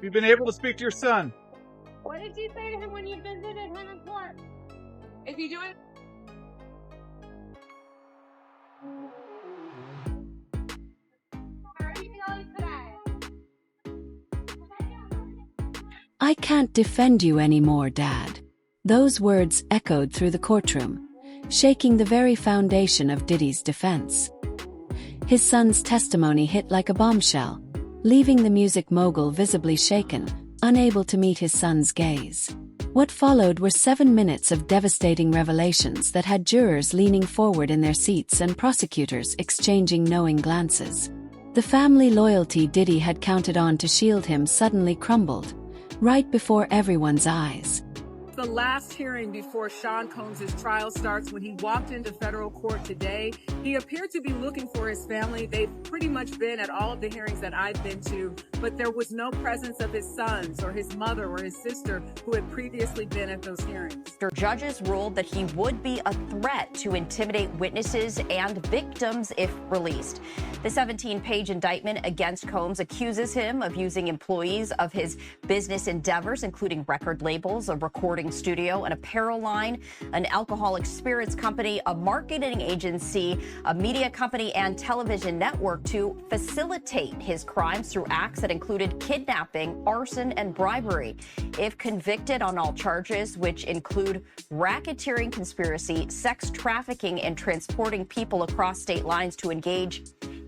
you been able to speak to your son? What did you say to him when you visited him in court? Is he doing? How are you feeling today? "I can't defend you anymore, Dad." Those words echoed through the courtroom, shaking the very foundation of Diddy's defense. His son's testimony hit like a bombshell, leaving the music mogul visibly shaken, unable to meet his son's gaze. What followed were 7 minutes of devastating revelations that had jurors leaning forward in their seats and prosecutors exchanging knowing glances. The family loyalty Diddy had counted on to shield him suddenly crumbled, right before everyone's eyes. The last hearing before Sean Combs' trial starts. When he walked into federal court today, he appeared to be looking for his family. They've pretty much been at all of the hearings that I've been to, but there was no presence of his sons or his mother or his sister who had previously been at those hearings. Judges ruled that he would be a threat to intimidate witnesses and victims if released. The 17-page indictment against Combs accuses him of using employees of his business endeavors, including record labels, a recording studio, an apparel line, an alcoholic spirits company, a marketing agency, a media company, and television network to facilitate his crimes through acts that included kidnapping, arson, and bribery. If convicted on all charges, which include racketeering conspiracy, sex trafficking, and transporting people across state lines to engage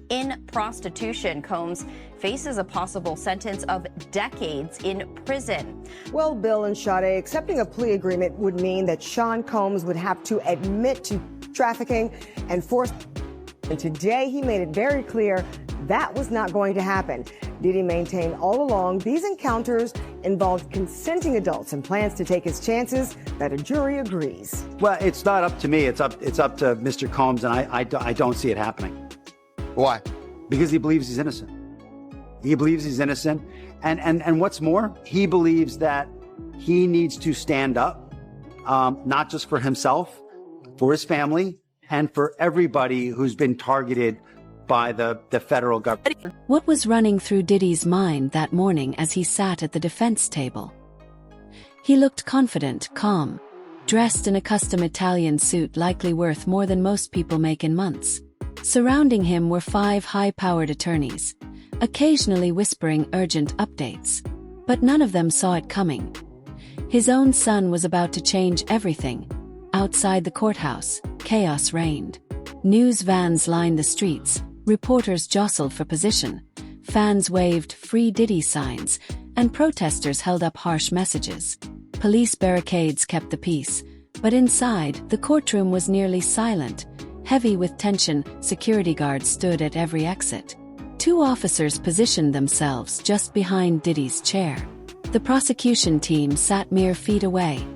in prostitution, Combs faces a possible sentence of decades in prison. Well, Bill and Sade, accepting a plea agreement would mean that Sean Combs would have to admit to trafficking and force. And today he made it very clear that was not going to happen. Diddy maintained all along these encounters involved consenting adults and plans to take his chances that a jury agrees. Well, it's not up to me. It's up to Mr. Combs, and I don't see it happening. Why? Because he believes he's innocent. He believes he's innocent. And what's more, he believes that he needs to stand up, not just for himself, for his family, and for everybody who's been targeted by the federal government. What was running through Diddy's mind that morning as he sat at the defense table? He looked confident, calm, dressed in a custom Italian suit likely worth more than most people make in months. Surrounding him were 5 high-powered attorneys, occasionally whispering urgent updates. But none of them saw it coming. His own son was about to change everything. Outside the courthouse, chaos reigned. News vans lined the streets, reporters jostled for position, fans waved "Free Diddy" signs, and protesters held up harsh messages. Police barricades kept the peace, but inside, the courtroom was nearly silent. Heavy with tension, security guards stood at every exit. 2 officers positioned themselves just behind Diddy's chair. The prosecution team sat mere feet away,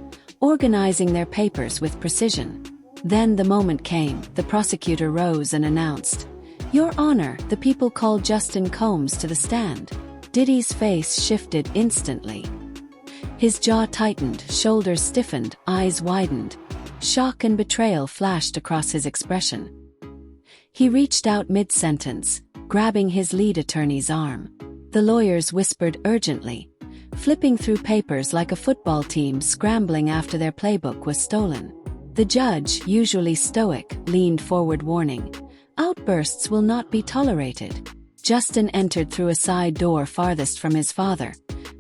organizing their papers with precision. Then the moment came. The prosecutor rose and announced, "Your Honor, the people called Justin Combs to the stand." Diddy's face shifted instantly. His jaw tightened, shoulders stiffened, eyes widened. Shock and betrayal flashed across his expression. He reached out mid-sentence, grabbing his lead attorney's arm. The lawyers whispered urgently, flipping through papers like a football team scrambling after their playbook was stolen. The judge, usually stoic, leaned forward warning, "Outbursts will not be tolerated." Justin entered through a side door farthest from his father.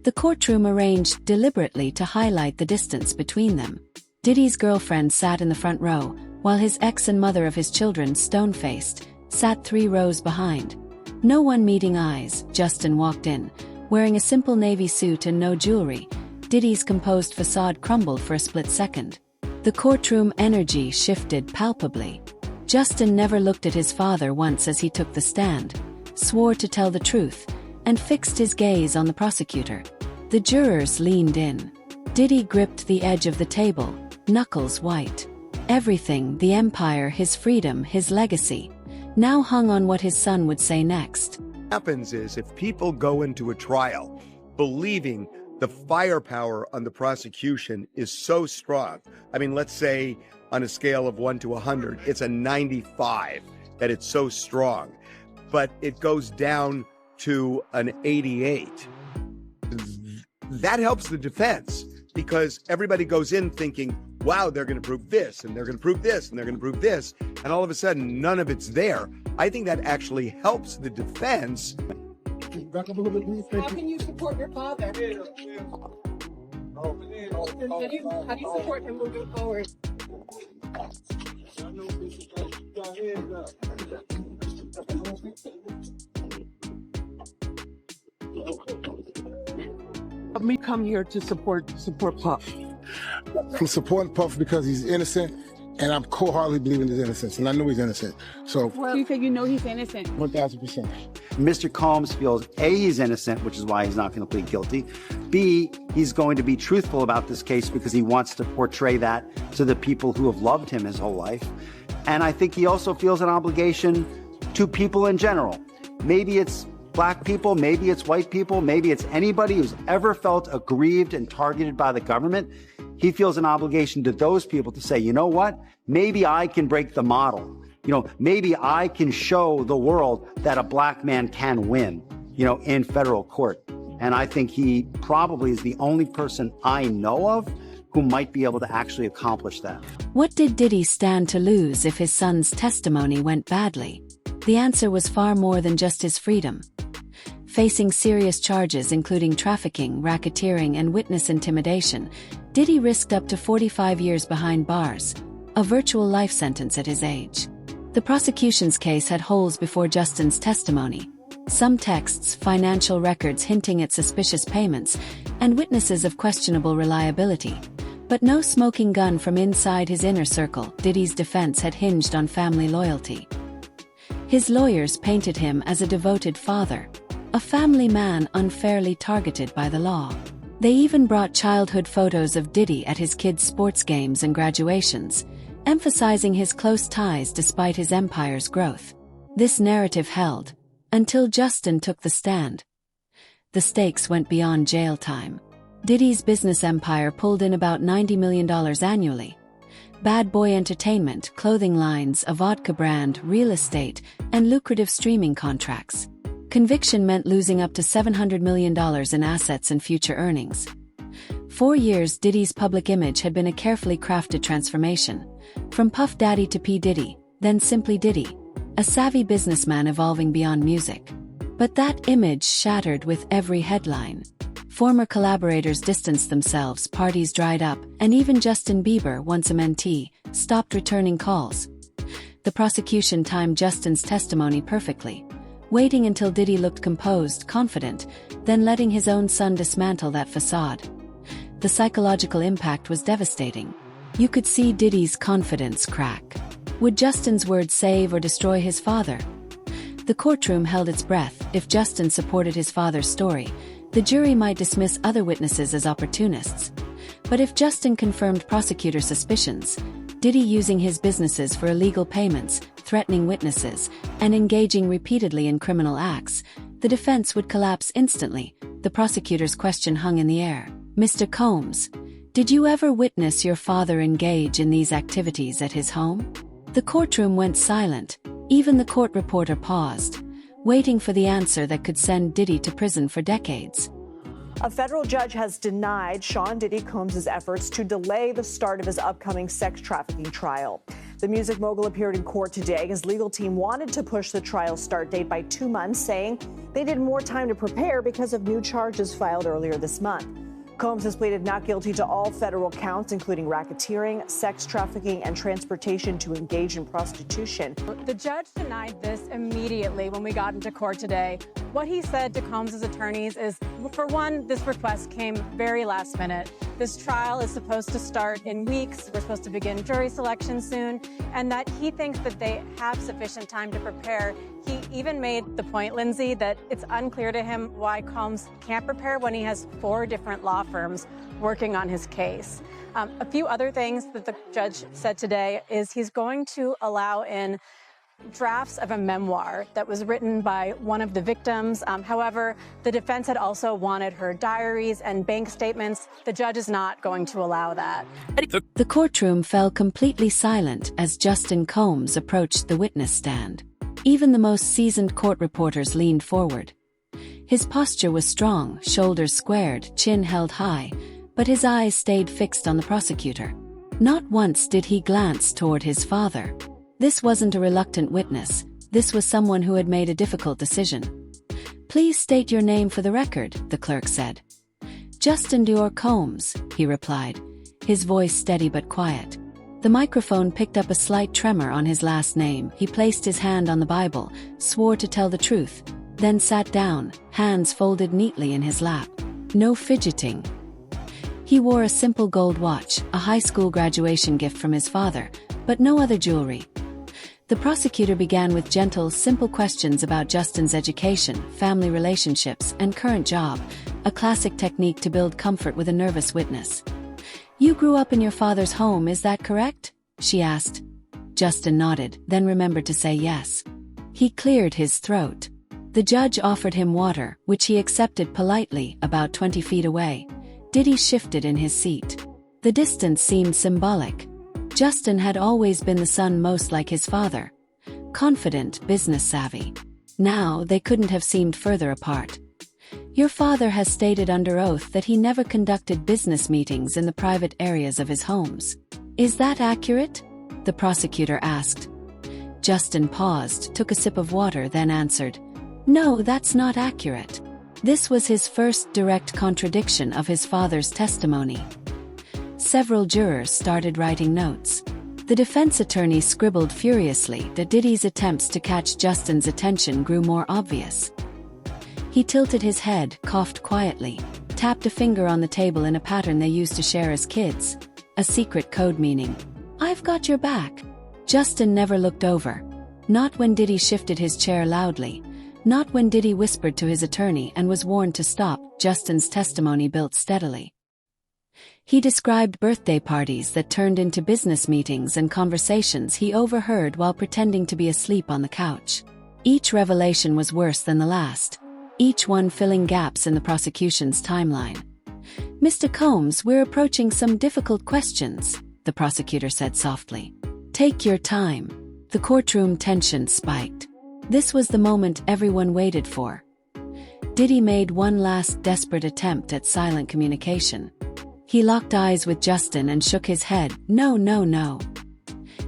The courtroom arranged deliberately to highlight the distance between them. Diddy's girlfriend sat in the front row, while his ex and mother of his children, stone-faced, sat 3 rows behind. No one meeting eyes. Justin walked in, wearing a simple navy suit and no jewelry. Diddy's composed facade crumbled for a split second. The courtroom energy shifted palpably. Justin never looked at his father once as he took the stand, swore to tell the truth, and fixed his gaze on the prosecutor. The jurors leaned in. Diddy gripped the edge of the table, knuckles white. Everything, the empire, his freedom, his legacy, now hung on what his son would say next. What happens is if people go into a trial believing the firepower on the prosecution is so strong, I mean, let's say on a scale of 1 to 100, it's a 95, that it's so strong, but it goes down to an 88. that helps the defense because everybody goes in thinking, wow, they're going to prove this and they're going to prove this and they're going to prove this. And all of a sudden, none of it's there. I think that actually helps the defense. Back up a little bit, please. How can you support your father? How do you support him moving forward? Me come here to support Puff. I'm supporting Puff because he's innocent, and I'm wholeheartedly believing his innocence, and I know he's innocent. So, You said you know he's innocent. 1,000%. Mr. Combs feels A, he's innocent, which is why he's not going to plead guilty. B, he's going to be truthful about this case because he wants to portray that to the people who have loved him his whole life. And I think he also feels an obligation to people in general. Maybe it's black people, maybe it's white people, maybe it's anybody who's ever felt aggrieved and targeted by the government. He feels an obligation to those people to say, you know what? Maybe I can break the model. Maybe I can show the world that a black man can win, in federal court. And I think he probably is the only person I know of who might be able to actually accomplish that. What did Diddy stand to lose if his son's testimony went badly? The answer was far more than just his freedom. Facing serious charges including trafficking, racketeering, and witness intimidation, Diddy risked up to 45 years behind bars, a virtual life sentence at his age. The prosecution's case had holes before Justin's testimony. Some texts, financial records hinting at suspicious payments, and witnesses of questionable reliability. But no smoking gun from inside his inner circle. Diddy's defense had hinged on family loyalty. His lawyers painted him as a devoted father, a family man unfairly targeted by the law. They even brought childhood photos of Diddy at his kids' sports games and graduations, emphasizing his close ties despite his empire's growth. This narrative held until Justin took the stand. The stakes went beyond jail time. Diddy's business empire pulled in about $90 million annually. Bad Boy Entertainment, clothing lines, a vodka brand, real estate, and lucrative streaming contracts. Conviction meant losing up to $700 million in assets and future earnings. 4 years Diddy's public image had been a carefully crafted transformation. From Puff Daddy to P. Diddy, then simply Diddy. A savvy businessman evolving beyond music. But that image shattered with every headline. Former collaborators distanced themselves, parties dried up, and even Justin Bieber, once a mentee, stopped returning calls. The prosecution timed Justin's testimony perfectly, waiting until Diddy looked composed, confident, then letting his own son dismantle that facade. The psychological impact was devastating. You could see Diddy's confidence crack. Would Justin's words save or destroy his father? The courtroom held its breath. If Justin supported his father's story, the jury might dismiss other witnesses as opportunists. But if Justin confirmed prosecutor suspicions, Diddy using his businesses for illegal payments, threatening witnesses, and engaging repeatedly in criminal acts, the defense would collapse instantly. The prosecutor's question hung in the air. Mr. Combs, did you ever witness your father engage in these activities at his home? The courtroom went silent. Even the court reporter paused, waiting for the answer that could send Diddy to prison for decades. A federal judge has denied Sean Diddy Combs' efforts to delay the start of his upcoming sex trafficking trial. The music mogul appeared in court today. His legal team wanted to push the trial start date by 2 months, saying they needed more time to prepare because of new charges filed earlier this month. Combs has pleaded not guilty to all federal counts, including racketeering, sex trafficking, and transportation to engage in prostitution. The judge denied this immediately when we got into court today. What he said to Combs' attorneys is, for one, this request came very last minute. This trial is supposed to start in weeks. We're supposed to begin jury selection soon, and that he thinks that they have sufficient time to prepare. He even made the point, Lindsay, that it's unclear to him why Combs can't prepare when he has 4 different law firms working on his case. A few other things that the judge said today is he's going to allow in drafts of a memoir that was written by one of the victims. However, the defense had also wanted her diaries and bank statements. The judge is not going to allow that. The courtroom fell completely silent as Justin Combs approached the witness stand. Even the most seasoned court reporters leaned forward. His posture was strong, shoulders squared, chin held high, but his eyes stayed fixed on the prosecutor. Not once did he glance toward his father. This wasn't a reluctant witness. This was someone who had made a difficult decision. "Please state your name for the record," the clerk said. "Justin Dior Combs," he replied, his voice steady but quiet. The microphone picked up a slight tremor on his last name. He placed his hand on the Bible, swore to tell the truth, then sat down, hands folded neatly in his lap. No fidgeting. He wore a simple gold watch, a high school graduation gift from his father, but no other jewelry. The prosecutor began with gentle, simple questions about Justin's education, family relationships, and current job, a classic technique to build comfort with a nervous witness. "You grew up in your father's home, is that correct?" she asked. Justin nodded, then remembered to say yes. He cleared his throat. The judge offered him water, which he accepted politely, about 20 feet away. Diddy shifted in his seat. The distance seemed symbolic. Justin had always been the son most like his father. Confident, business savvy. Now they couldn't have seemed further apart. "Your father has stated under oath that he never conducted business meetings in the private areas of his homes. Is that accurate?" the prosecutor asked. Justin paused, took a sip of water, then answered, "No, that's not accurate." This was his first direct contradiction of his father's testimony. Several jurors started writing notes. The defense attorney scribbled furiously. Diddy's attempts to catch Justin's attention grew more obvious. He tilted his head, coughed quietly, tapped a finger on the table in a pattern they used to share as kids. A secret code meaning, "I've got your back." Justin never looked over. Not when Diddy shifted his chair loudly. Not when Diddy whispered to his attorney and was warned to stop. Justin's testimony built steadily. He described birthday parties that turned into business meetings and conversations he overheard while pretending to be asleep on the couch. Each revelation was worse than the last. Each one filling gaps in the prosecution's timeline. "Mr. Combs, we're approaching some difficult questions," the prosecutor said softly. "Take your time." The courtroom tension spiked. This was the moment everyone waited for. Diddy made one last desperate attempt at silent communication. He locked eyes with Justin and shook his head, "No, no, no."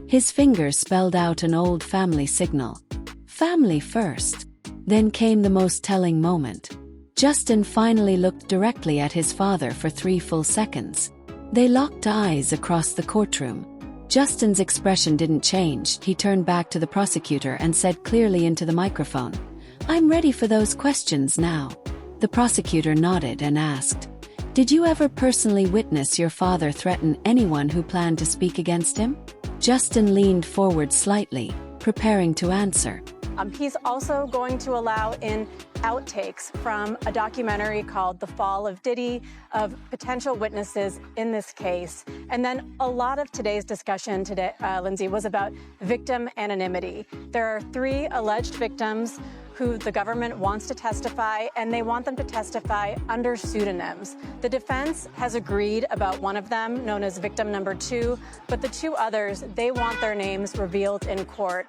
His fingers spelled out an old family signal. Family first. Then came the most telling moment. Justin finally looked directly at his father for 3 full seconds. They locked eyes across the courtroom. Justin's expression didn't change. He turned back to the prosecutor and said clearly into the microphone, "I'm ready for those questions now." The prosecutor nodded and asked, "Did you ever personally witness your father threaten anyone who planned to speak against him?" Justin leaned forward slightly, preparing to answer. He's also going to allow in outtakes from a documentary called The Fall of Diddy, of potential witnesses in this case. And then a lot of today's discussion today, Lindsay, was about victim anonymity. There are 3 alleged victims who the government wants to testify, and they want them to testify under pseudonyms. The defense has agreed about one of them, known as victim number 2, but the 2 others, they want their names revealed in court.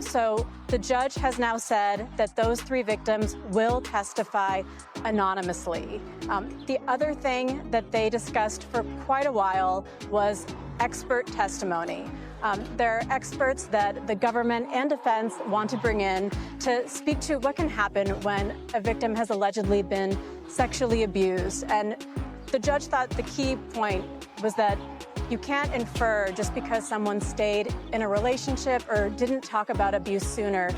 So the judge has now said that those 3 victims will testify anonymously. The other thing that they discussed for quite a while was expert testimony. There are experts that the government and defense want to bring in to speak to what can happen when a victim has allegedly been sexually abused. And the judge thought the key point was that you can't infer just because someone stayed in a relationship or didn't talk about abuse sooner.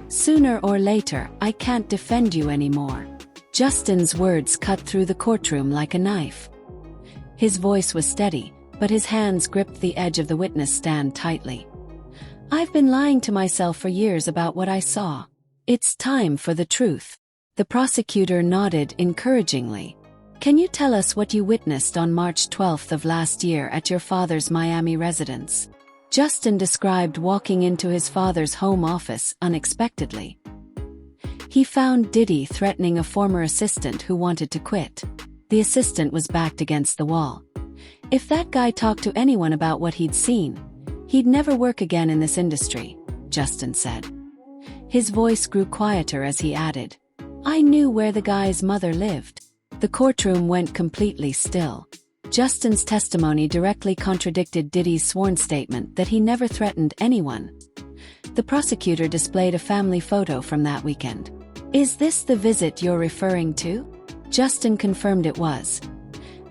Sooner or later, I can't defend you anymore. Justin's words cut through the courtroom like a knife. His voice was steady, but his hands gripped the edge of the witness stand tightly. "I've been lying to myself for years about what I saw. It's time for the truth." The prosecutor nodded encouragingly. "Can you tell us what you witnessed on March 12th of last year at your father's Miami residence?" Justin described walking into his father's home office unexpectedly. He found Diddy threatening a former assistant who wanted to quit. The assistant was backed against the wall. "If that guy talked to anyone about what he'd seen, he'd never work again in this industry," Justin said. His voice grew quieter as he added, I knew where the guy's mother lived. The courtroom went completely still. Justin's testimony directly contradicted Diddy's sworn statement that he never threatened anyone. The prosecutor displayed a family photo from that weekend. Is this the visit you're referring to? Justin confirmed it was.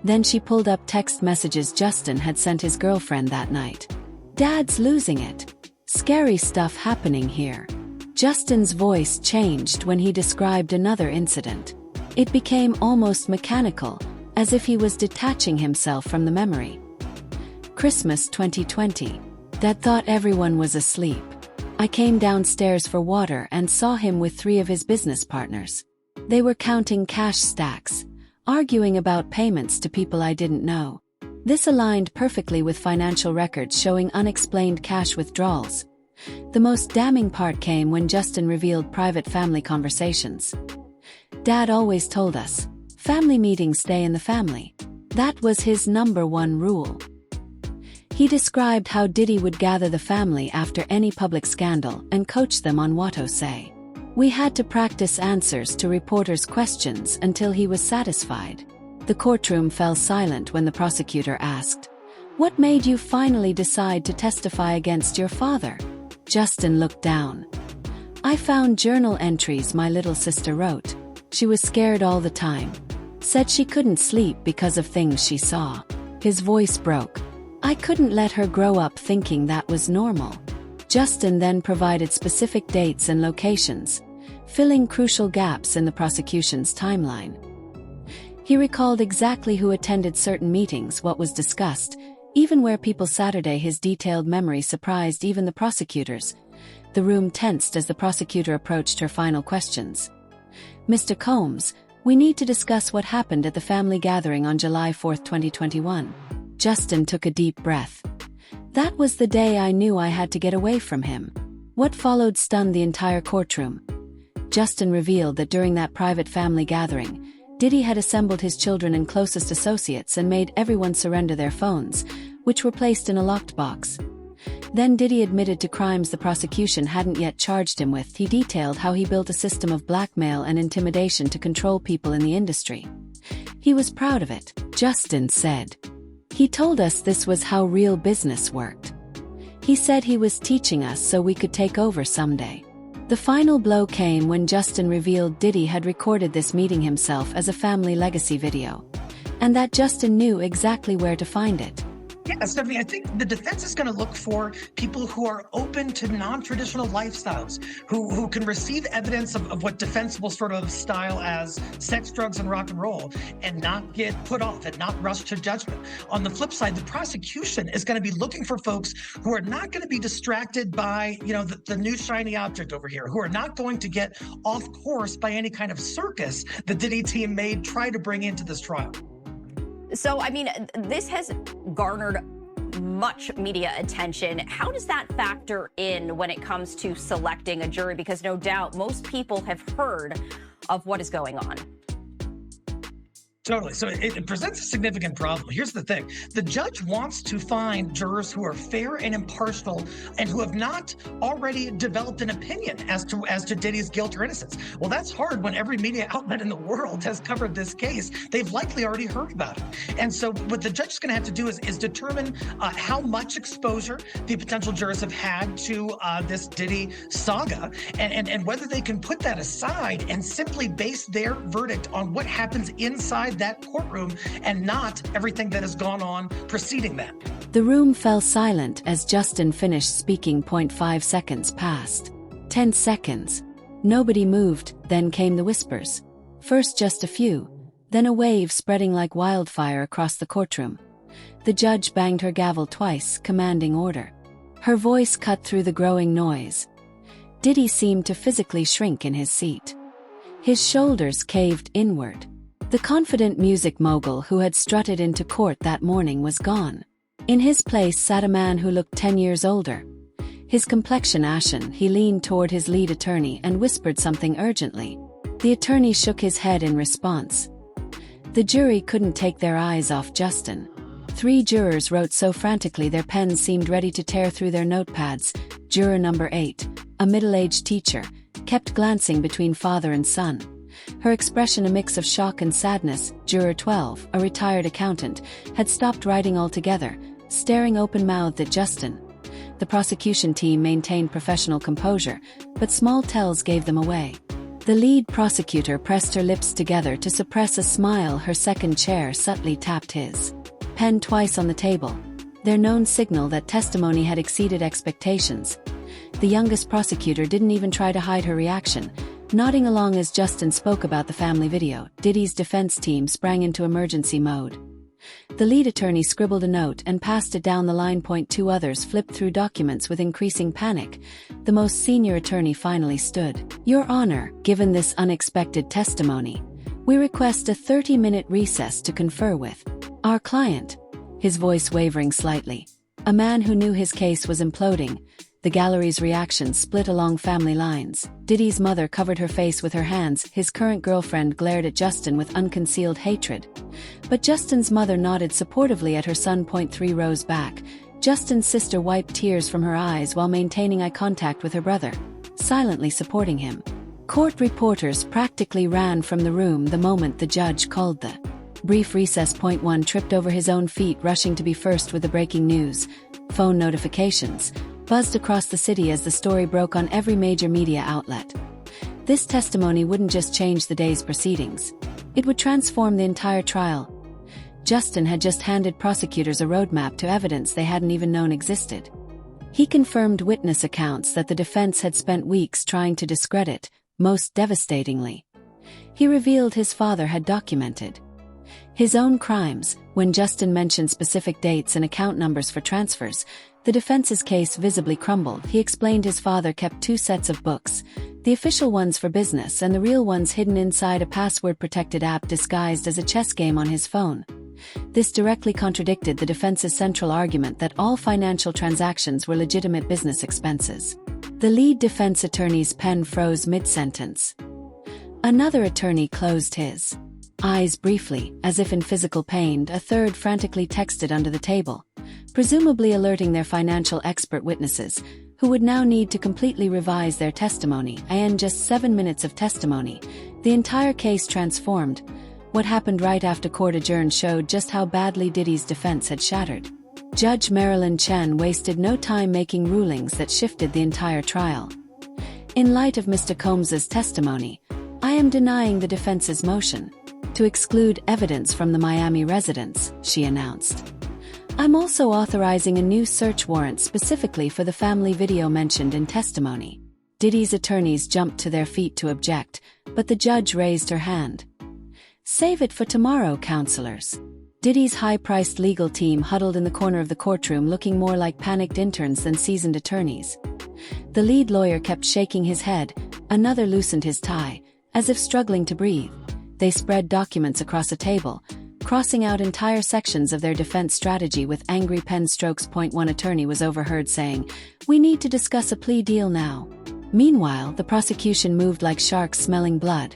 Then she pulled up text messages Justin had sent his girlfriend that night. Dad's losing it. Scary stuff happening here. Justin's voice changed when he described another incident. It became almost mechanical, as if he was detaching himself from the memory. Christmas 2020. Dad thought everyone was asleep. I came downstairs for water and saw him with 3 of his business partners. They were counting cash stacks, arguing about payments to people I didn't know. This aligned perfectly with financial records showing unexplained cash withdrawals. The most damning part came when Justin revealed private family conversations. Dad always told us, family meetings stay in the family. That was his #1 rule. He described how Diddy would gather the family after any public scandal and coach them on what to say. We had to practice answers to reporters' questions until he was satisfied. The courtroom fell silent when the prosecutor asked, "What made you finally decide to testify against your father?" Justin looked down. "I found journal entries my little sister wrote. She was scared all the time. Said she couldn't sleep because of things she saw." His voice broke. "I couldn't let her grow up thinking that was normal." Justin then provided specific dates and locations, filling crucial gaps in the prosecution's timeline. He recalled exactly who attended certain meetings, what was discussed, even where people Saturday. His detailed memory surprised even the prosecutors. The room tensed as the prosecutor approached her final questions. "Mr. Combs, we need to discuss what happened at the family gathering on July 4, 2021. Justin took a deep breath. "That was the day I knew I had to get away from him." What followed stunned the entire courtroom. Justin revealed that during that private family gathering, Diddy had assembled his children and closest associates and made everyone surrender their phones, which were placed in a locked box. Then Diddy admitted to crimes the prosecution hadn't yet charged him with. He detailed how he built a system of blackmail and intimidation to control people in the industry. He was proud of it, Justin said. "He told us this was how real business worked. He said he was teaching us so we could take over someday." The final blow came when Justin revealed Diddy had recorded this meeting himself as a family legacy video, and that Justin knew exactly where to find it. Yeah, Stephanie, I think the defense is going to look for people who are open to non-traditional lifestyles, who can receive evidence of what defense will sort of style as sex, drugs, and rock and roll, and not get put off and not rush to judgment. On the flip side, the prosecution is going to be looking for folks who are not going to be distracted by, the new shiny object over here, who are not going to get off course by any kind of circus the Diddy team may try to bring into this trial. So, this has garnered much media attention. How does that factor in when it comes to selecting a jury? Because no doubt most people have heard of what is going on. Totally. So it presents a significant problem. Here's the thing. The judge wants to find jurors who are fair and impartial and who have not already developed an opinion as to Diddy's guilt or innocence. Well, that's hard when every media outlet in the world has covered this case. They've likely already heard about it. And so what the judge is going to have to do is determine how much exposure the potential jurors have had to this Diddy saga and whether they can put that aside and simply base their verdict on what happens inside that courtroom and not everything that has gone on preceding that. The room fell silent as Justin finished speaking. 0.5 seconds passed. 10 seconds. Nobody moved, then came the whispers. First just a few, then a wave spreading like wildfire across the courtroom. The judge banged her gavel twice, commanding order. Her voice cut through the growing noise. Diddy seemed to physically shrink in his seat. His shoulders caved inward. The confident music mogul who had strutted into court that morning was gone. In his place sat a man who looked 10 years older. His complexion ashen, he leaned toward his lead attorney and whispered something urgently. The attorney shook his head in response. The jury couldn't take their eyes off Justin. 3 jurors wrote so frantically their pens seemed ready to tear through their notepads. Juror number 8, a middle-aged teacher, kept glancing between father and son. Her expression a mix of shock and sadness. Juror 12, a retired accountant, had stopped writing altogether, staring open-mouthed at Justin. The prosecution team maintained professional composure, but small tells gave them away. The lead prosecutor pressed her lips together to suppress a smile. Her second chair subtly tapped his pen twice on the table, their known signal that testimony had exceeded expectations. The youngest prosecutor didn't even try to hide her reaction, nodding along as Justin spoke about the family video. Diddy's defense team sprang into emergency mode. The lead attorney scribbled a note and passed it down the line. Two others flipped through documents with increasing panic. The most senior attorney finally stood. "Your Honor, given this unexpected testimony, we request a 30-minute recess to confer with our client," his voice wavering slightly. A man who knew his case was imploding. The gallery's reactions split along family lines. Diddy's mother covered her face with her hands. His current girlfriend glared at Justin with unconcealed hatred. But Justin's mother nodded supportively at her son. 3 rows back, Justin's sister wiped tears from her eyes while maintaining eye contact with her brother, silently supporting him. Court reporters practically ran from the room the moment the judge called the brief recess. 1 tripped over his own feet, rushing to be first with the breaking news. Phone notifications buzzed across the city as the story broke on every major media outlet. This testimony wouldn't just change the day's proceedings. It would transform the entire trial. Justin had just handed prosecutors a roadmap to evidence they hadn't even known existed. He confirmed witness accounts that the defense had spent weeks trying to discredit. Most devastatingly, he revealed his father had documented his own crimes. When Justin mentioned specific dates and account numbers for transfers, the defense's case visibly crumbled. He explained his father kept 2 sets of books, the official ones for business and the real ones hidden inside a password-protected app disguised as a chess game on his phone. This directly contradicted the defense's central argument that all financial transactions were legitimate business expenses. The lead defense attorney's pen froze mid-sentence. Another attorney closed his eyes briefly, as if in physical pain. A third frantically texted under the table, presumably alerting their financial expert witnesses, who would now need to completely revise their testimony. In just 7 minutes of testimony, the entire case transformed. What happened right after court adjourned showed just how badly Diddy's defense had shattered. Judge Marilyn Chen wasted no time making rulings that shifted the entire trial. "In light of Mr. Combs's testimony, I am denying the defense's motion to exclude evidence from the Miami residence," she announced. "I'm also authorizing a new search warrant specifically for the family video mentioned in testimony." Diddy's attorneys jumped to their feet to object, but the judge raised her hand. "Save it for tomorrow, counselors." Diddy's high-priced legal team huddled in the corner of the courtroom, looking more like panicked interns than seasoned attorneys. The lead lawyer kept shaking his head. Another loosened his tie, as if struggling to breathe. They spread documents across a table, crossing out entire sections of their defense strategy with angry pen strokes. 1 attorney was overheard saying, "We need to discuss a plea deal now." Meanwhile, the prosecution moved like sharks smelling blood.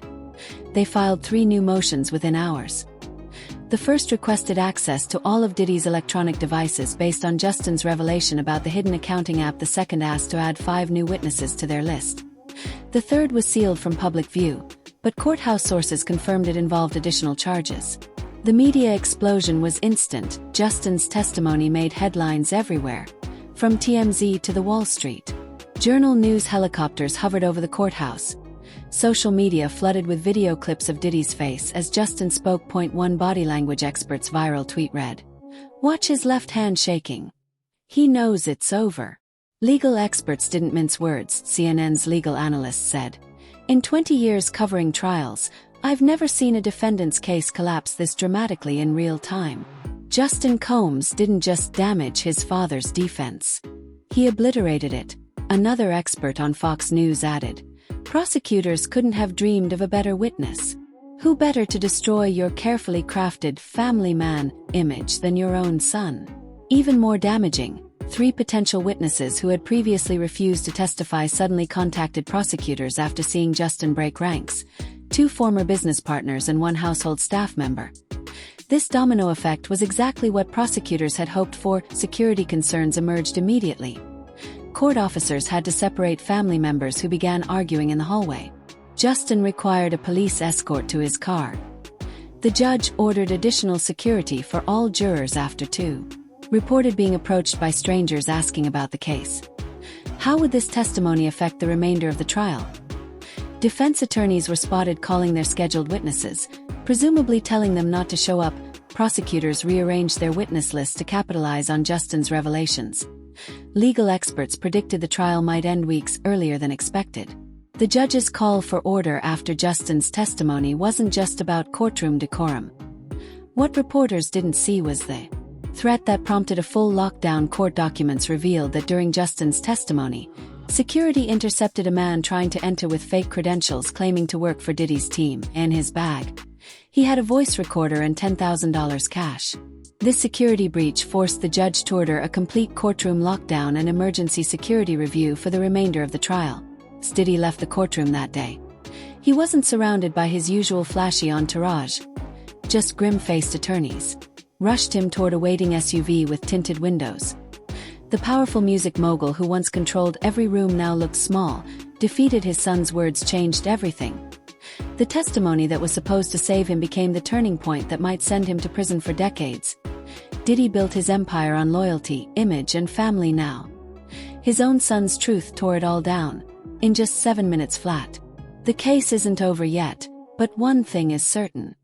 They filed 3 new motions within hours. The first requested access to all of Diddy's electronic devices based on Justin's revelation about the hidden accounting app. The second asked to add 5 new witnesses to their list. The third was sealed from public view, but courthouse sources confirmed it involved additional charges. The media explosion was instant. Justin's testimony made headlines everywhere, from TMZ to the Wall Street Journal. News helicopters hovered over the courthouse. Social media flooded with video clips of Diddy's face as Justin spoke. 1 body language expert's viral tweet read, "Watch his left hand shaking. He knows it's over." Legal experts didn't mince words, CNN's legal analyst said. "In 20 years covering trials, I've never seen a defendant's case collapse this dramatically in real time." Justin Combs didn't just damage his father's defense. He obliterated it. Another expert on Fox News added, "Prosecutors couldn't have dreamed of a better witness. Who better to destroy your carefully crafted family man image than your own son?" Even more damaging, 3 potential witnesses who had previously refused to testify suddenly contacted prosecutors after seeing Justin break ranks. 2 former business partners and 1 household staff member. This domino effect was exactly what prosecutors had hoped for. Security concerns emerged immediately. Court officers had to separate family members who began arguing in the hallway. Justin required a police escort to his car. The judge ordered additional security for all jurors after 2 reported being approached by strangers asking about the case. How would this testimony affect the remainder of the trial? Defense attorneys were spotted calling their scheduled witnesses, presumably telling them not to show up. Prosecutors rearranged their witness list to capitalize on Justin's revelations. Legal experts predicted the trial might end weeks earlier than expected. The judge's call for order after Justin's testimony wasn't just about courtroom decorum. What reporters didn't see was the threat that prompted a full lockdown. Court documents revealed that during Justin's testimony, security intercepted a man trying to enter with fake credentials claiming to work for Diddy's team. In his bag, he had a voice recorder and $10,000 cash. This security breach forced the judge to order a complete courtroom lockdown and emergency security review for the remainder of the trial. Diddy left the courtroom that day. He wasn't surrounded by his usual flashy entourage. Just grim-faced attorneys rushed him toward a waiting SUV with tinted windows. The powerful music mogul who once controlled every room now looked small. Defeated. His son's words changed everything. The testimony that was supposed to save him became the turning point that might send him to prison for decades. Diddy built his empire on loyalty, image, and family. Now his own son's truth tore it all down in just 7 minutes flat. The case isn't over yet, but one thing is certain.